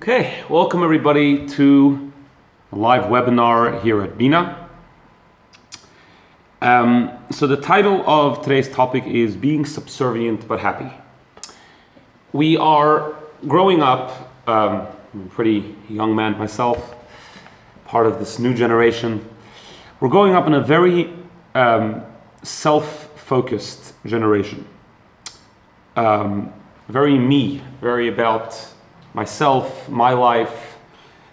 Okay, welcome everybody to a live webinar here at BINA. So the title of today's topic is Being Subservient but Happy. We are growing up, I'm a pretty young man myself, part of this new generation. We're growing up in a very self-focused generation. Very me, very about myself, my life,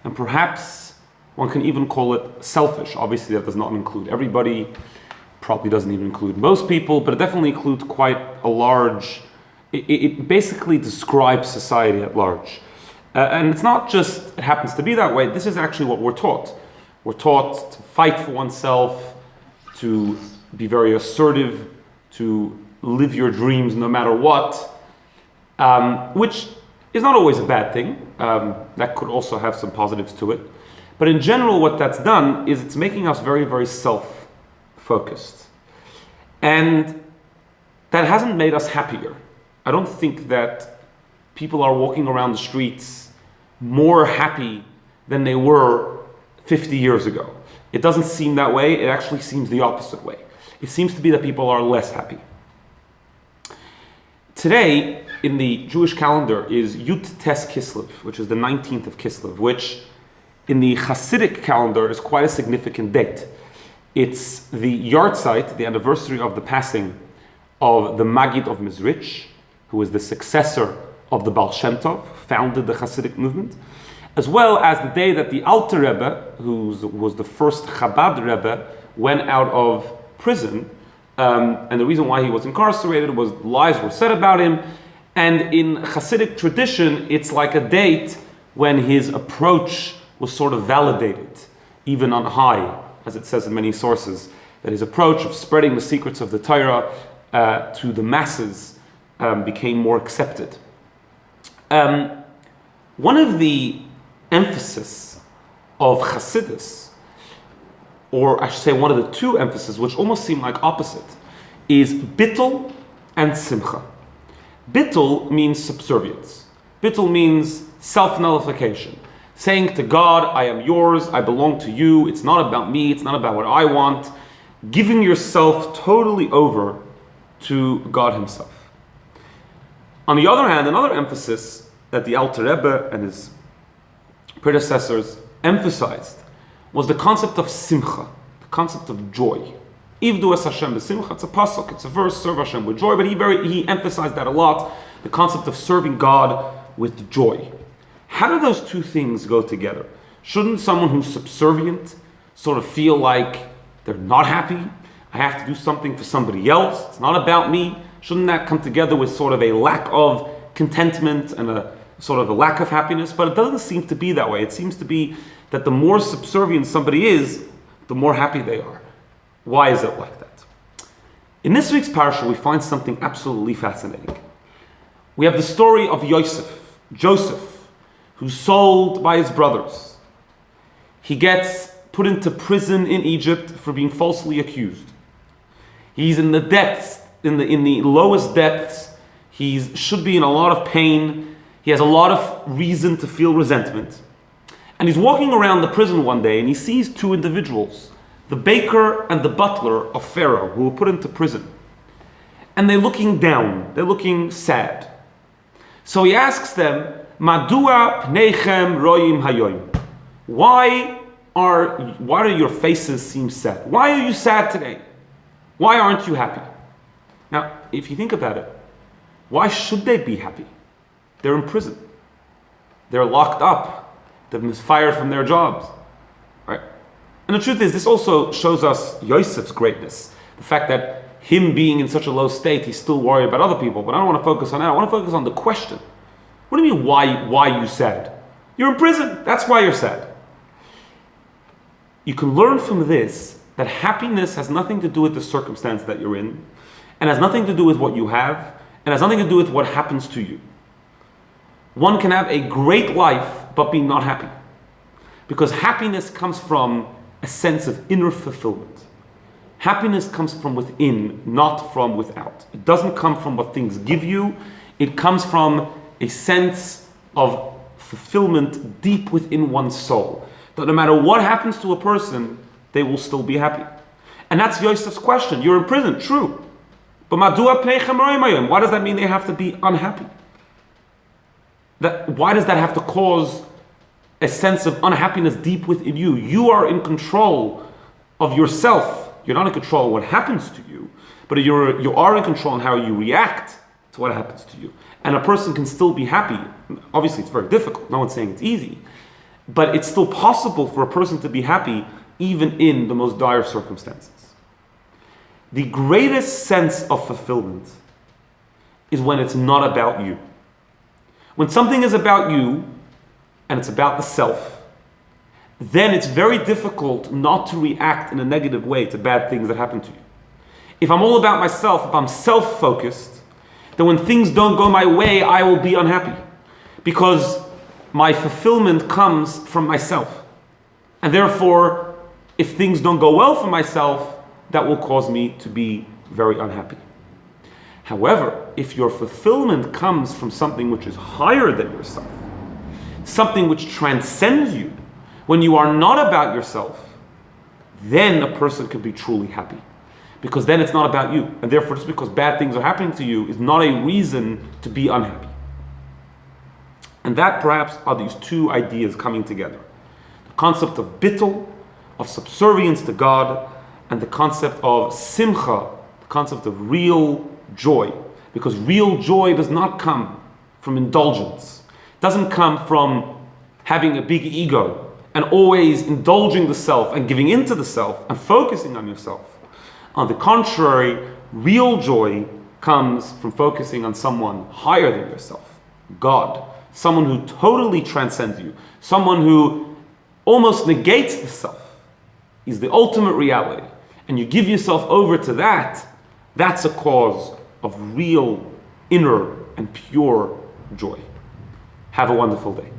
and perhaps one can even call it selfish. Obviously that does not include everybody, probably doesn't even include most people, but it definitely includes quite a large, it basically describes society at large. And it's not just, it happens to be that way, this is actually what we're taught. We're taught to fight for oneself, to be very assertive, to live your dreams no matter what, which is not always a bad thing. That could also have some positives to it. But in general, what that's done is it's making us very, very self-focused. And that hasn't made us happier. I don't think that people are walking around the streets more happy than they were 50 years ago. It doesn't seem that way. It actually seems the opposite way. It seems to be that people are less happy. Today, in the Jewish calendar, is Yud Tes Kislev, which is the 19th of Kislev, which in the Hasidic calendar is quite a significant date. It's the yahrzeit, the anniversary of the passing of the Maggid of Mezrich, who is the successor of the Baal Shem Tov, founded the Hasidic movement, as well as the day that the Alter Rebbe, who was the first Chabad Rebbe, went out of prison. And the reason why he was incarcerated was lies were said about him. And in Hasidic tradition, it's like a date when his approach was sort of validated, even on high, as it says in many sources, that his approach of spreading the secrets of the Torah to the masses became more accepted. One of the emphasis of Hasidus, or I should say one of the two emphases, which almost seem like opposite, is bittul and simcha. Bittul means subservience. Bittul means self-nullification. Saying to God, I am yours, I belong to you, it's not about me, it's not about what I want. Giving yourself totally over to God himself. On the other hand, another emphasis that the Alter Rebbe and his predecessors emphasized was the concept of simcha, the concept of joy. Ivdu es Hashem b'simcha, it's a pasuk, it's a verse, serve Hashem with joy, but he emphasized that a lot, the concept of serving God with joy. How do those two things go together? Shouldn't someone who's subservient sort of feel like they're not happy? I have to do something for somebody else, it's not about me. Shouldn't that come together with sort of a lack of contentment and a sort of a lack of happiness? But it doesn't seem to be that way. It seems to be that the more subservient somebody is, the more happy they are. Why is it like that? In this week's parasha, we find something absolutely fascinating. We have the story of Joseph, who's sold by his brothers. He gets put into prison in Egypt for being falsely accused. He's in the depths, in the lowest depths. He should be in a lot of pain. He has a lot of reason to feel resentment. And he's walking around the prison one day and he sees two individuals, the baker and the butler of Pharaoh, who were put into prison. And they're looking down, they're looking sad. So he asks them, Madua pneichem royim hayoim. Why do your faces seem sad? Why are you sad today? Why aren't you happy? Now, if you think about it, why should they be happy? They're in prison. They're locked up. They've been fired from their jobs. Right? And the truth is, this also shows us Yosef's greatness. The fact that him being in such a low state, he's still worried about other people. But I don't want to focus on that. I want to focus on the question. What do you mean, why you sad? You're in prison. That's why you're sad. You can learn from this that happiness has nothing to do with the circumstance that you're in, and has nothing to do with what you have, and has nothing to do with what happens to you. One can have a great life but be not happy. Because happiness comes from a sense of inner fulfillment. Happiness comes from within, not from without. It doesn't come from what things give you. It comes from a sense of fulfillment deep within one's soul. That no matter what happens to a person, they will still be happy. And that's Yosef's question. You're in prison, true. But madua pneichem roim, why does that mean they have to be unhappy? Why does that have to cause a sense of unhappiness deep within you? You are in control of yourself. You're not in control of what happens to you, but you are in control on how you react to what happens to you. And a person can still be happy. Obviously, it's very difficult. No one's saying it's easy. But it's still possible for a person to be happy even in the most dire circumstances. The greatest sense of fulfillment is when it's not about you. When something is about you and it's about the self, then it's very difficult not to react in a negative way to bad things that happen to you. If I'm all about myself, if I'm self-focused, then when things don't go my way, I will be unhappy. Because my fulfillment comes from myself. And therefore, if things don't go well for myself, that will cause me to be very unhappy. However, if your fulfillment comes from something which is higher than yourself, something which transcends you, when you are not about yourself, then a person can be truly happy. Because then it's not about you. And therefore, just because bad things are happening to you is not a reason to be unhappy. And that perhaps are these two ideas coming together. The concept of bittul, of subservience to God, and the concept of simcha, the concept of real joy. Because real joy does not come from indulgence. It doesn't come from having a big ego and always indulging the self and giving into the self and focusing on yourself. On the contrary, real joy comes from focusing on someone higher than yourself, God, someone who totally transcends you, someone who almost negates the self. He's the ultimate reality. And you give yourself over to that, that's a cause of real inner and pure joy. Have a wonderful day.